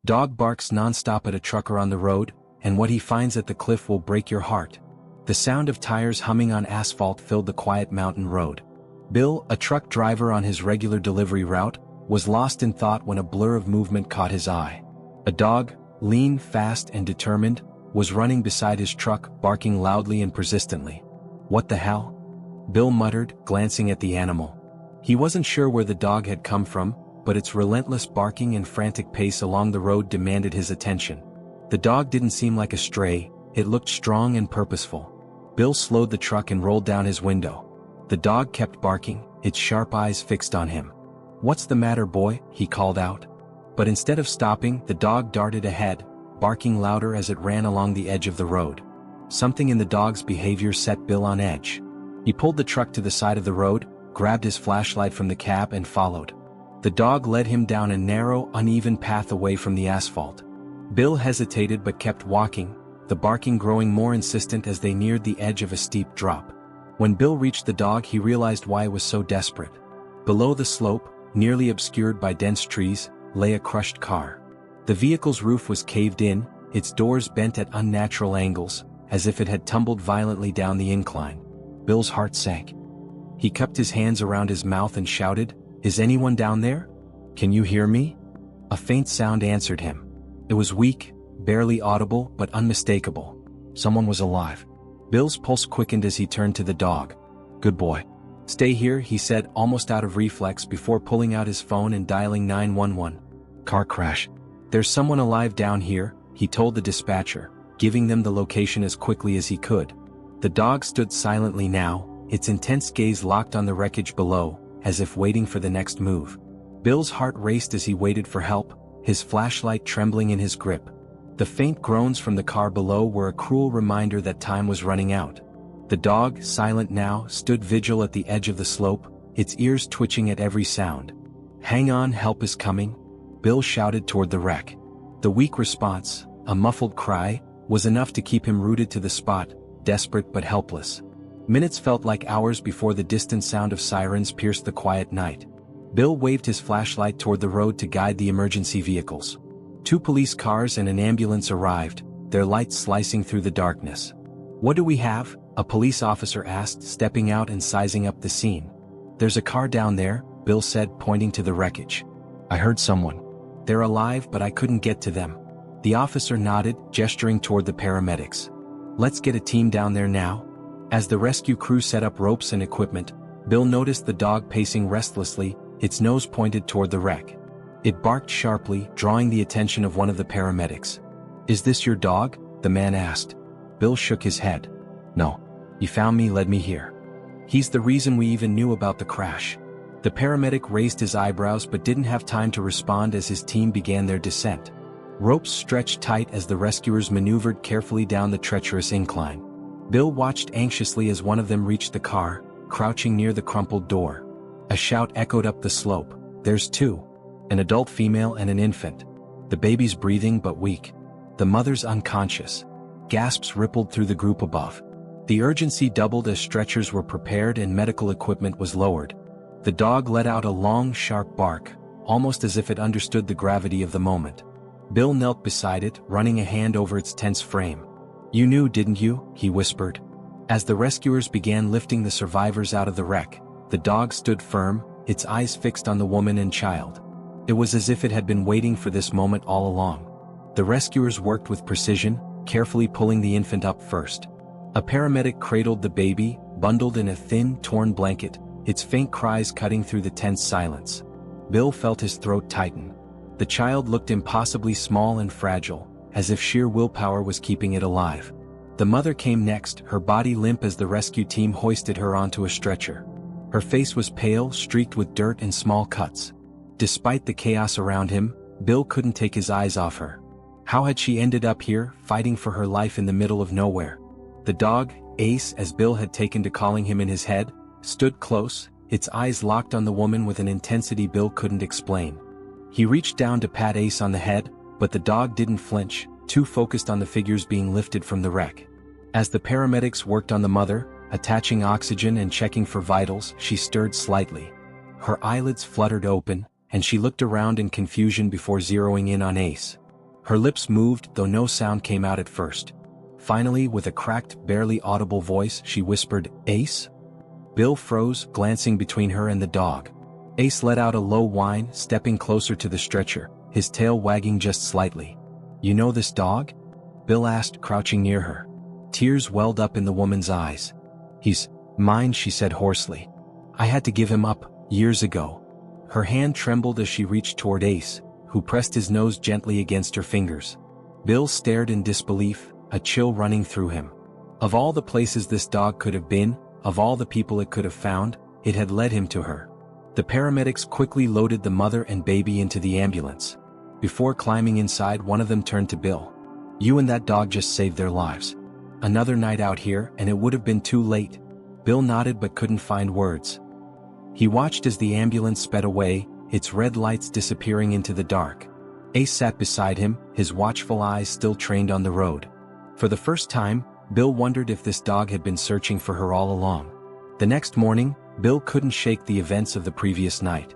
Dog barks nonstop at a trucker on the road, and what he finds at the cliff will break your heart. The sound of tires humming on asphalt filled the quiet mountain road. Bill, a truck driver on his regular delivery route, was lost in thought when a blur of movement caught his eye. A dog, lean, fast, and determined, was running beside his truck, barking loudly and persistently. "What the hell?" Bill muttered, glancing at the animal. He wasn't sure where the dog had come from, but its relentless barking and frantic pace along the road demanded his attention. The dog didn't seem like a stray, it looked strong and purposeful. Bill slowed the truck and rolled down his window. The dog kept barking, its sharp eyes fixed on him. "What's the matter, boy?" he called out. But instead of stopping, the dog darted ahead, barking louder as it ran along the edge of the road. Something in the dog's behavior set Bill on edge. He pulled the truck to the side of the road, grabbed his flashlight from the cab and followed. The dog led him down a narrow, uneven path away from the asphalt. Bill hesitated but kept walking, the barking growing more insistent as they neared the edge of a steep drop. When Bill reached the dog, he realized why it was so desperate. Below the slope, nearly obscured by dense trees, lay a crushed car. The vehicle's roof was caved in, its doors bent at unnatural angles, as if it had tumbled violently down the incline. Bill's heart sank. He cupped his hands around his mouth and shouted, "Is anyone down there? Can you hear me?" A faint sound answered him. It was weak, barely audible but unmistakable. Someone was alive. Bill's pulse quickened as he turned to the dog. "Good boy. Stay here," he said, almost out of reflex, before pulling out his phone and dialing 911. "Car crash. There's someone alive down here," he told the dispatcher, giving them the location as quickly as he could. The dog stood silently now, its intense gaze locked on the wreckage below, as if waiting for the next move. Bill's heart raced as he waited for help, his flashlight trembling in his grip. The faint groans from the car below were a cruel reminder that time was running out. The dog, silent now, stood vigil at the edge of the slope, its ears twitching at every sound. "Hang on, help is coming," Bill shouted toward the wreck. The weak response, a muffled cry, was enough to keep him rooted to the spot, desperate but helpless. Minutes felt like hours before the distant sound of sirens pierced the quiet night. Bill waved his flashlight toward the road to guide the emergency vehicles. 2 police cars and an ambulance arrived, their lights slicing through the darkness. "What do we have?" a police officer asked, stepping out and sizing up the scene. "There's a car down there," Bill said, pointing to the wreckage. "I heard someone. They're alive, but I couldn't get to them." The officer nodded, gesturing toward the paramedics. "Let's get a team down there now." As the rescue crew set up ropes and equipment, Bill noticed the dog pacing restlessly, its nose pointed toward the wreck. It barked sharply, drawing the attention of one of the paramedics. "Is this your dog?" the man asked. Bill shook his head. "No. He found me, led me here. He's the reason we even knew about the crash." The paramedic raised his eyebrows but didn't have time to respond as his team began their descent. Ropes stretched tight as the rescuers maneuvered carefully down the treacherous incline. Bill watched anxiously as one of them reached the car, crouching near the crumpled door. A shout echoed up the slope. "There's 2. An adult female and an infant. The baby's breathing but weak. The mother's unconscious." Gasps rippled through the group above. The urgency doubled as stretchers were prepared and medical equipment was lowered. The dog let out a long, sharp bark, almost as if it understood the gravity of the moment. Bill knelt beside it, running a hand over its tense frame. "You knew, didn't you?" he whispered. As the rescuers began lifting the survivors out of the wreck, the dog stood firm, its eyes fixed on the woman and child. It was as if it had been waiting for this moment all along. The rescuers worked with precision, carefully pulling the infant up first. A paramedic cradled the baby, bundled in a thin, torn blanket, its faint cries cutting through the tense silence. Bill felt his throat tighten. The child looked impossibly small and fragile, as if sheer willpower was keeping it alive. The mother came next, her body limp as the rescue team hoisted her onto a stretcher. Her face was pale, streaked with dirt and small cuts. Despite the chaos around him, Bill couldn't take his eyes off her. How had she ended up here, fighting for her life in the middle of nowhere? The dog, Ace, as Bill had taken to calling him in his head, stood close, its eyes locked on the woman with an intensity Bill couldn't explain. He reached down to pat Ace on the head, but the dog didn't flinch, too focused on the figures being lifted from the wreck. As the paramedics worked on the mother, attaching oxygen and checking for vitals, she stirred slightly. Her eyelids fluttered open, and she looked around in confusion before zeroing in on Ace. Her lips moved, though no sound came out at first. Finally, with a cracked, barely audible voice, she whispered, "Ace?" Bill froze, glancing between her and the dog. Ace let out a low whine, stepping closer to the stretcher, his tail wagging just slightly. "You know this dog?" Bill asked, crouching near her. Tears welled up in the woman's eyes. "He's mine," she said hoarsely. "I had to give him up, years ago." Her hand trembled as she reached toward Ace, who pressed his nose gently against her fingers. Bill stared in disbelief, a chill running through him. Of all the places this dog could have been, of all the people it could have found, it had led him to her. The paramedics quickly loaded the mother and baby into the ambulance. Before climbing inside, one of them turned to Bill. "You and that dog just saved their lives. Another night out here and it would have been too late." Bill nodded but couldn't find words. He watched as the ambulance sped away, its red lights disappearing into the dark. Ace sat beside him, his watchful eyes still trained on the road. For the first time, Bill wondered if this dog had been searching for her all along. The next morning, Bill couldn't shake the events of the previous night.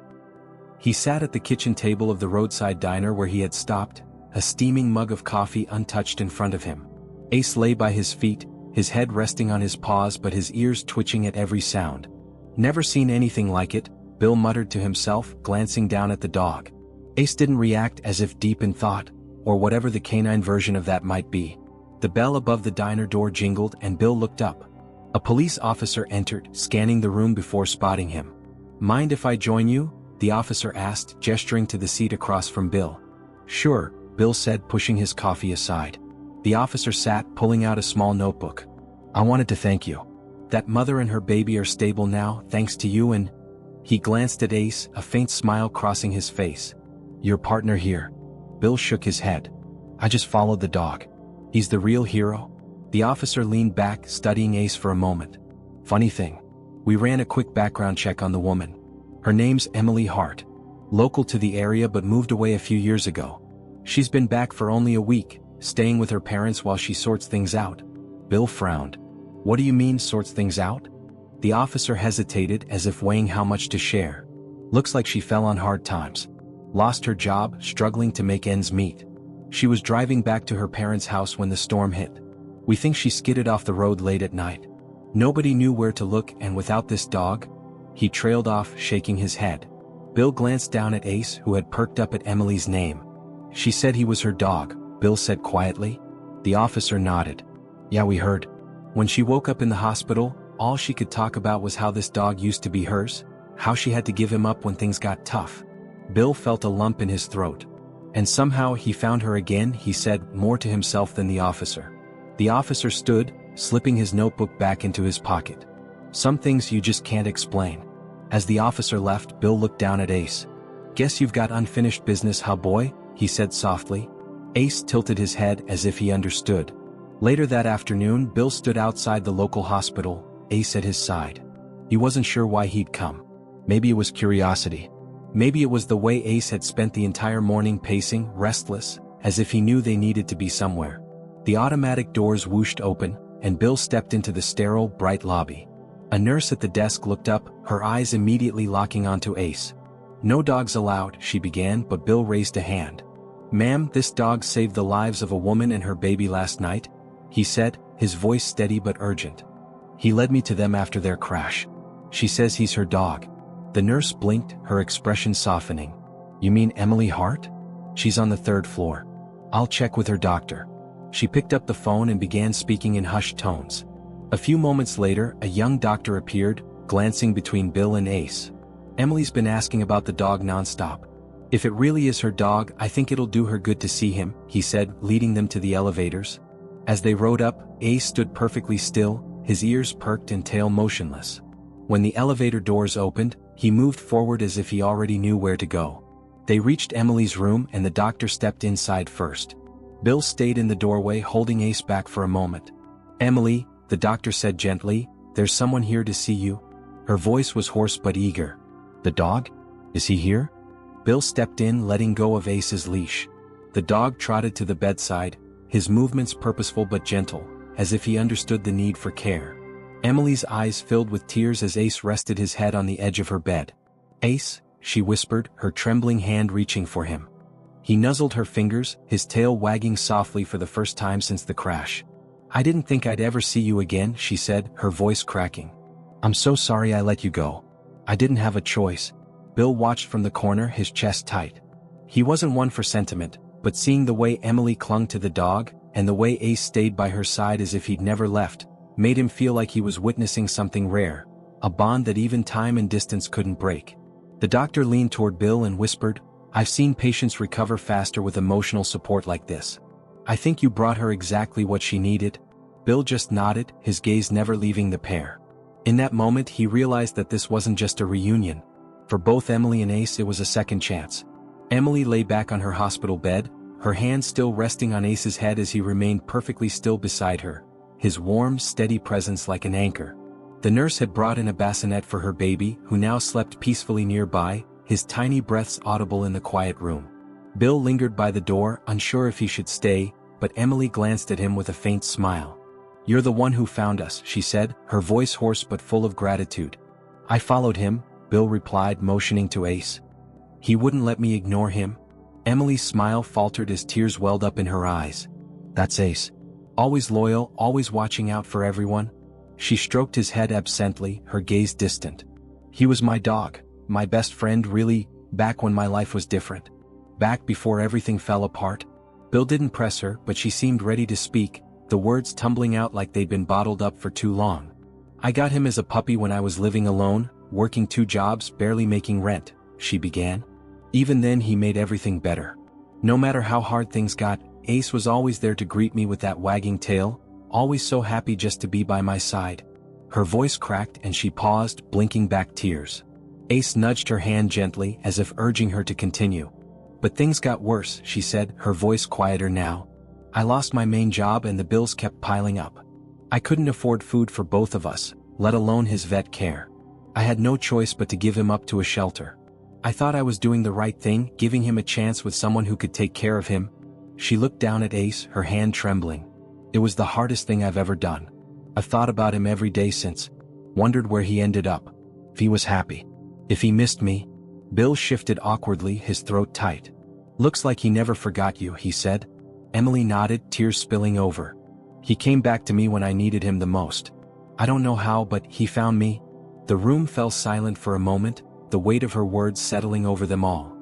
He sat at the kitchen table of the roadside diner where he had stopped, a steaming mug of coffee untouched in front of him. Ace lay by his feet, his head resting on his paws but his ears twitching at every sound. "Never seen anything like it," Bill muttered to himself, glancing down at the dog. Ace didn't react, as if deep in thought, or whatever the canine version of that might be. The bell above the diner door jingled and Bill looked up. A police officer entered, scanning the room before spotting him. "Mind if I join you?" the officer asked, gesturing to the seat across from Bill. "Sure," Bill said, pushing his coffee aside. The officer sat, pulling out a small notebook. "I wanted to thank you. That mother and her baby are stable now, thanks to you and—" He glanced at Ace, a faint smile crossing his face. "Your partner here." Bill shook his head. "I just followed the dog. He's the real hero." The officer leaned back, studying Ace for a moment. "Funny thing. We ran a quick background check on the woman. Her name's Emily Hart. Local to the area but moved away a few years ago. She's been back for only a week, staying with her parents while she sorts things out." Bill frowned. "What do you mean, sorts things out?" The officer hesitated, as if weighing how much to share. "Looks like she fell on hard times. Lost her job, struggling to make ends meet. She was driving back to her parents' house when the storm hit. We think she skidded off the road late at night. Nobody knew where to look, and without this dog—" He trailed off, shaking his head. Bill glanced down at Ace, who had perked up at Emily's name. "She said he was her dog," Bill said quietly. The officer nodded. "Yeah, we heard. When she woke up in the hospital, all she could talk about was how this dog used to be hers, how she had to give him up when things got tough." Bill felt a lump in his throat. "And somehow he found her again," he said, more to himself than the officer. The officer stood, slipping his notebook back into his pocket. "Some things you just can't explain." As the officer left, Bill looked down at Ace. "Guess you've got unfinished business, huh, boy?" he said softly. Ace tilted his head as if he understood. Later that afternoon, Bill stood outside the local hospital, Ace at his side. He wasn't sure why he'd come. Maybe it was curiosity. Maybe it was the way Ace had spent the entire morning pacing, restless, as if he knew they needed to be somewhere. The automatic doors whooshed open, and Bill stepped into the sterile, bright lobby. A nurse at the desk looked up, her eyes immediately locking onto Ace. "No dogs allowed," she began, but Bill raised a hand. "Ma'am, this dog saved the lives of a woman and her baby last night," he said, his voice steady but urgent. "He led me to them after their crash. She says he's her dog." The nurse blinked, her expression softening. "You mean Emily Hart? She's on the 3rd floor. I'll check with her doctor." She picked up the phone and began speaking in hushed tones. A few moments later, a young doctor appeared, glancing between Bill and Ace. "Emily's been asking about the dog Nonstop. If it really is her dog, I think it'll do her good to see him," he said, leading them to the elevators. As they rode up, Ace stood perfectly still, his ears perked and tail motionless. When the elevator doors opened, he moved forward as if he already knew where to go. They reached Emily's room and the doctor stepped inside first. Bill stayed in the doorway, holding Ace back for a moment. "Emily," the doctor said gently, "there's someone here to see you." Her voice was hoarse but eager. "The dog? Is he here?" Bill stepped in, letting go of Ace's leash. The dog trotted to the bedside, his movements purposeful but gentle, as if he understood the need for care. Emily's eyes filled with tears as Ace rested his head on the edge of her bed. "Ace," she whispered, her trembling hand reaching for him. He nuzzled her fingers, his tail wagging softly for the first time since the crash. "I didn't think I'd ever see you again," she said, her voice cracking. "I'm so sorry I let you go. I didn't have a choice." Bill watched from the corner, his chest tight. He wasn't one for sentiment, but seeing the way Emily clung to the dog, and the way Ace stayed by her side as if he'd never left, made him feel like he was witnessing something rare, a bond that even time and distance couldn't break. The doctor leaned toward Bill and whispered, "I've seen patients recover faster with emotional support like this. I think you brought her exactly what she needed." Bill just nodded, his gaze never leaving the pair. In that moment he realized that this wasn't just a reunion. For both Emily and Ace it was a second chance. Emily lay back on her hospital bed, her hand still resting on Ace's head as he remained perfectly still beside her, his warm, steady presence like an anchor. The nurse had brought in a bassinet for her baby, who now slept peacefully nearby, his tiny breaths audible in the quiet room. Bill lingered by the door, unsure if he should stay, but Emily glanced at him with a faint smile. "You're the one who found us," she said, her voice hoarse but full of gratitude. "I followed him," Bill replied, motioning to Ace. "He wouldn't let me ignore him." Emily's smile faltered as tears welled up in her eyes. "That's Ace. Always loyal, always watching out for everyone." She stroked his head absently, her gaze distant. "He was my dog, my best friend really, back when my life was different. Back before everything fell apart." Bill didn't press her, but she seemed ready to speak, the words tumbling out like they'd been bottled up for too long. "I got him as a puppy when I was living alone, working 2 jobs, barely making rent," she began. "Even then he made everything better. No matter how hard things got, Ace was always there to greet me with that wagging tail, always so happy just to be by my side." Her voice cracked and she paused, blinking back tears. Ace nudged her hand gently, as if urging her to continue. "But things got worse," she said, her voice quieter now. "I lost my main job and the bills kept piling up. I couldn't afford food for both of us, let alone his vet care. I had no choice but to give him up to a shelter. I thought I was doing the right thing, giving him a chance with someone who could take care of him." She looked down at Ace, her hand trembling. "It was the hardest thing I've ever done. I've thought about him every day since. Wondered where he ended up. If he was happy. If he missed me." Bill shifted awkwardly, his throat tight. "Looks like he never forgot you," he said. Emily nodded, tears spilling over. "He came back to me when I needed him the most. I don't know how, but he found me." The room fell silent for a moment, the weight of her words settling over them all.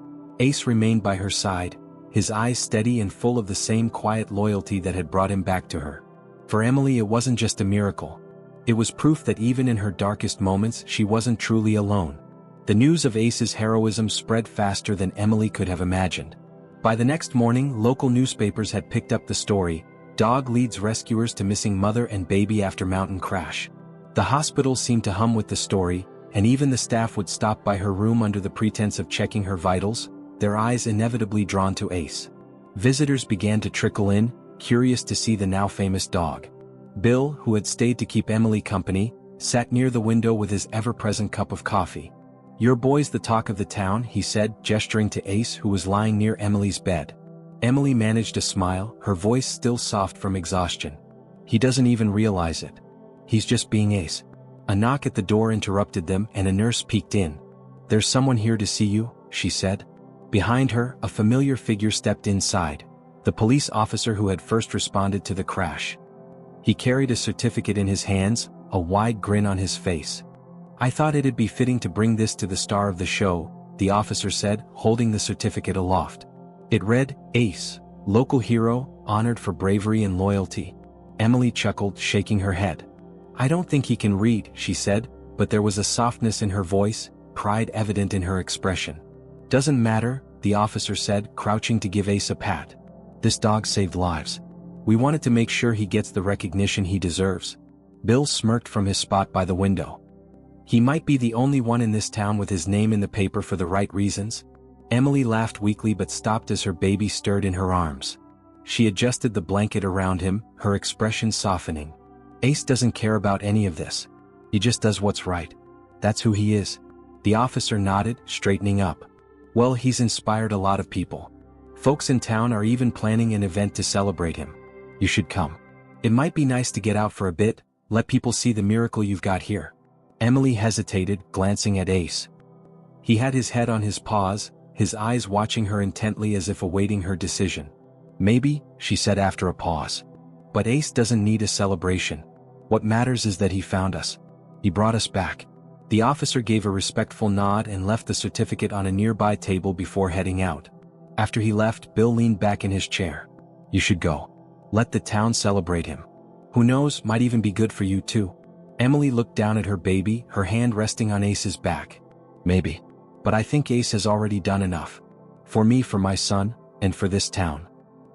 Ace remained by her side, his eyes steady and full of the same quiet loyalty that had brought him back to her. For Emily it wasn't just a miracle. It was proof that even in her darkest moments she wasn't truly alone. The news of Ace's heroism spread faster than Emily could have imagined. By the next morning, local newspapers had picked up the story, "Dog leads rescuers to missing mother and baby after mountain crash." The hospital seemed to hum with the story, and even the staff would stop by her room under the pretense of checking her vitals, their eyes inevitably drawn to Ace. Visitors began to trickle in, curious to see the now famous dog. Bill, who had stayed to keep Emily company, sat near the window with his ever-present cup of coffee. "Your boy's the talk of the town," he said, gesturing to Ace, who was lying near Emily's bed. Emily managed a smile, her voice still soft from exhaustion. "He doesn't even realize it. He's just being Ace." A knock at the door interrupted them and a nurse peeked in. "There's someone here to see you," she said. Behind her, a familiar figure stepped inside, the police officer who had first responded to the crash. He carried a certificate in his hands, a wide grin on his face. "I thought it'd be fitting to bring this to the star of the show," the officer said, holding the certificate aloft. It read, "Ace, local hero, honored for bravery and loyalty." Emily chuckled, shaking her head. "I don't think he can read," she said, but there was a softness in her voice, pride evident in her expression. "Doesn't matter," the officer said, crouching to give Ace a pat. "This dog saved lives. We wanted to make sure he gets the recognition he deserves." Bill smirked from his spot by the window. "He might be the only one in this town with his name in the paper for the right reasons." Emily laughed weakly but stopped as her baby stirred in her arms. She adjusted the blanket around him, her expression softening. "Ace doesn't care about any of this. He just does what's right. That's who he is." The officer nodded, straightening up. "Well, he's inspired a lot of people. Folks in town are even planning an event to celebrate him. You should come. It might be nice to get out for a bit, let people see the miracle you've got here." Emily hesitated, glancing at Ace. He had his head on his paws, his eyes watching her intently as if awaiting her decision. "Maybe," she said after a pause. "But Ace doesn't need a celebration. What matters is that he found us. He brought us back." The officer gave a respectful nod and left the certificate on a nearby table before heading out. After he left, Bill leaned back in his chair. "You should go. Let the town celebrate him. Who knows, might even be good for you too." Emily looked down at her baby, her hand resting on Ace's back. "Maybe. But I think Ace has already done enough. For me, for my son, and for this town.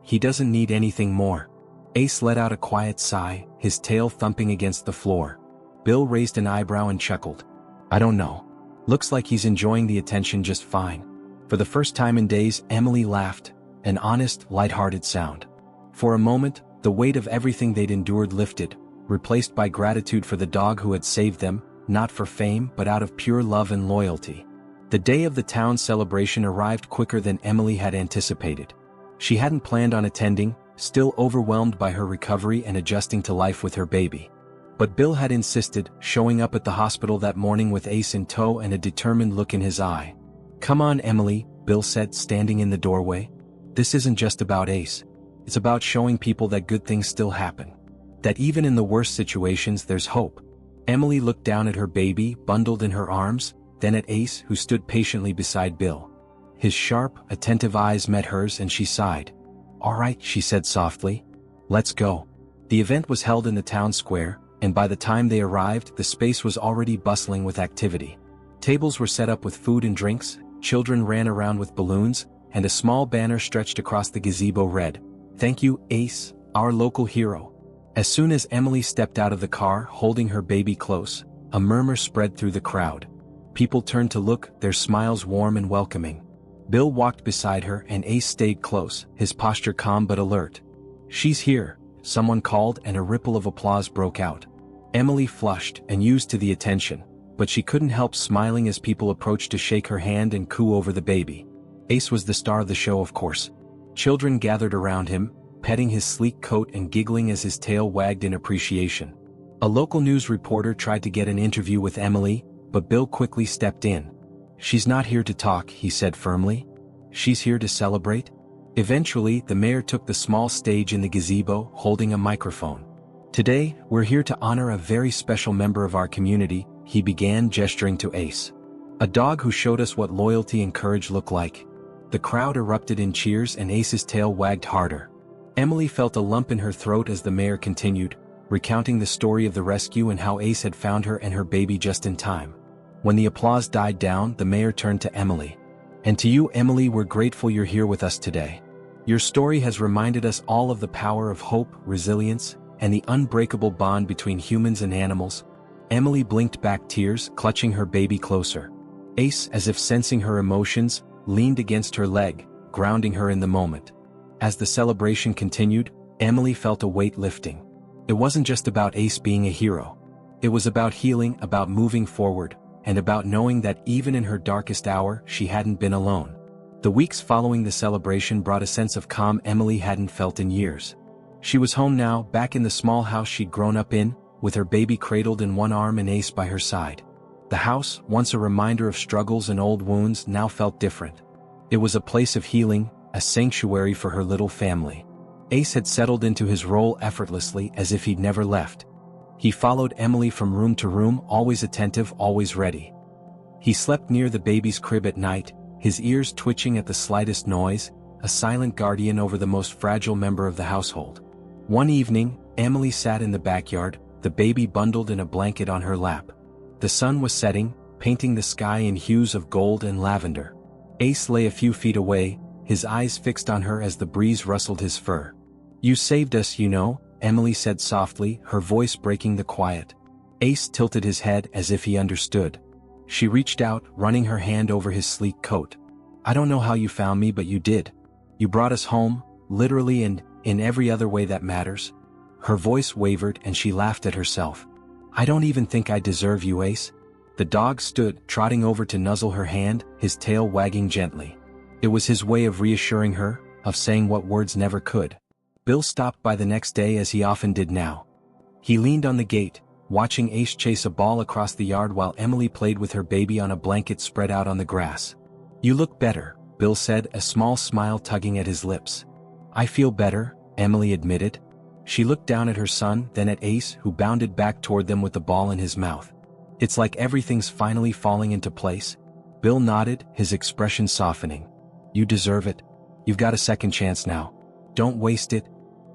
He doesn't need anything more." Ace let out a quiet sigh, his tail thumping against the floor. Bill raised an eyebrow and chuckled. "I don't know. Looks like he's enjoying the attention just fine." For the first time in days, Emily laughed, an honest, light-hearted sound. For a moment, the weight of everything they'd endured lifted, replaced by gratitude for the dog who had saved them, not for fame but out of pure love and loyalty. The day of the town's celebration arrived quicker than Emily had anticipated. She hadn't planned on attending, still overwhelmed by her recovery and adjusting to life with her baby. But Bill had insisted, showing up at the hospital that morning with Ace in tow and a determined look in his eye. "Come on, Emily," Bill said, standing in the doorway. "This isn't just about Ace. It's about showing people that good things still happen. That even in the worst situations there's hope." Emily looked down at her baby, bundled in her arms, then at Ace, who stood patiently beside Bill. His sharp, attentive eyes met hers and she sighed. "All right," she said softly. "Let's go." The event was held in the town square, and by the time they arrived, the space was already bustling with activity. Tables were set up with food and drinks, children ran around with balloons, and a small banner stretched across the gazebo read, "Thank you, Ace, our local hero." As soon as Emily stepped out of the car, holding her baby close, a murmur spread through the crowd. People turned to look, their smiles warm and welcoming. Bill walked beside her and Ace stayed close, his posture calm but alert. "She's here," someone called, and a ripple of applause broke out. Emily flushed and used to the attention, but she couldn't help smiling as people approached to shake her hand and coo over the baby. Ace was the star of the show, of course. Children gathered around him, petting his sleek coat and giggling as his tail wagged in appreciation. A local news reporter tried to get an interview with Emily, but Bill quickly stepped in. "She's not here to talk," he said firmly. "She's here to celebrate." Eventually, the mayor took the small stage in the gazebo, holding a microphone. "Today, we're here to honor a very special member of our community," he began, gesturing to Ace. "A dog who showed us what loyalty and courage look like." The crowd erupted in cheers and Ace's tail wagged harder. Emily felt a lump in her throat as the mayor continued, recounting the story of the rescue and how Ace had found her and her baby just in time. When the applause died down, the mayor turned to Emily. "And to you, Emily, we're grateful you're here with us today. Your story has reminded us all of the power of hope, resilience, and the unbreakable bond between humans and animals." Emily blinked back tears, clutching her baby closer. Ace, as if sensing her emotions, leaned against her leg, grounding her in the moment. As the celebration continued, Emily felt a weight lifting. It wasn't just about Ace being a hero. It was about healing, about moving forward, and about knowing that even in her darkest hour, she hadn't been alone. The weeks following the celebration brought a sense of calm Emily hadn't felt in years. She was home now, back in the small house she'd grown up in, with her baby cradled in one arm and Ace by her side. The house, once a reminder of struggles and old wounds, now felt different. It was a place of healing, a sanctuary for her little family. Ace had settled into his role effortlessly, as if he'd never left. He followed Emily from room to room, always attentive, always ready. He slept near the baby's crib at night, his ears twitching at the slightest noise, a silent guardian over the most fragile member of the household. One evening, Emily sat in the backyard, the baby bundled in a blanket on her lap. The sun was setting, painting the sky in hues of gold and lavender. Ace lay a few feet away, his eyes fixed on her as the breeze rustled his fur. "You saved us, you know," Emily said softly, her voice breaking the quiet. Ace tilted his head as if he understood. She reached out, running her hand over his sleek coat. "I don't know how you found me, but you did. You brought us home, literally and in every other way that matters." Her voice wavered and she laughed at herself. "I don't even think I deserve you, Ace." The dog stood, trotting over to nuzzle her hand, his tail wagging gently. It was his way of reassuring her, of saying what words never could. Bill stopped by the next day as he often did now. He leaned on the gate, watching Ace chase a ball across the yard while Emily played with her baby on a blanket spread out on the grass. "You look better," Bill said, a small smile tugging at his lips. I feel better, Emily admitted. She looked down at her son, then at Ace, who bounded back toward them with the ball in his mouth. It's like everything's finally falling into place. Bill nodded, his expression softening. You deserve it. You've got a second chance now. Don't waste it.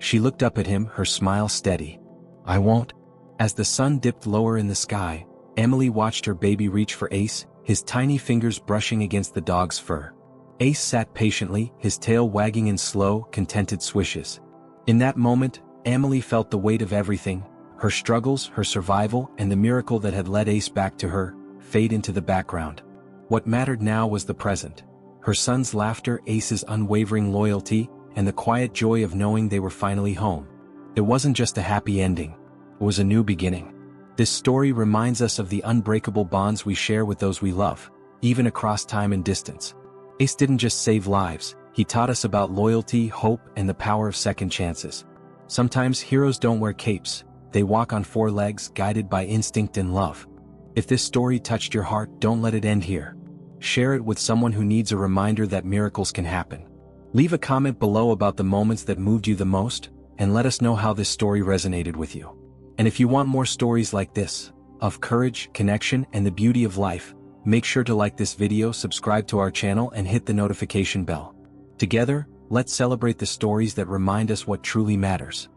She looked up at him, her smile steady. I won't. As the sun dipped lower in the sky, Emily watched her baby reach for Ace, his tiny fingers brushing against the dog's fur. Ace sat patiently, his tail wagging in slow, contented swishes. In that moment, Emily felt the weight of everything, her struggles, her survival, and the miracle that had led Ace back to her, fade into the background. What mattered now was the present. Her son's laughter, Ace's unwavering loyalty, and the quiet joy of knowing they were finally home. It wasn't just a happy ending. It was a new beginning. This story reminds us of the unbreakable bonds we share with those we love, even across time and distance. Ace didn't just save lives, he taught us about loyalty, hope, and the power of second chances. Sometimes heroes don't wear capes, they walk on four legs, guided by instinct and love. If this story touched your heart, don't let it end here. Share it with someone who needs a reminder that miracles can happen. Leave a comment below about the moments that moved you the most, and let us know how this story resonated with you. And if you want more stories like this, of courage, connection, and the beauty of life, make sure to like this video, subscribe to our channel, and hit the notification bell. Together, let's celebrate the stories that remind us what truly matters.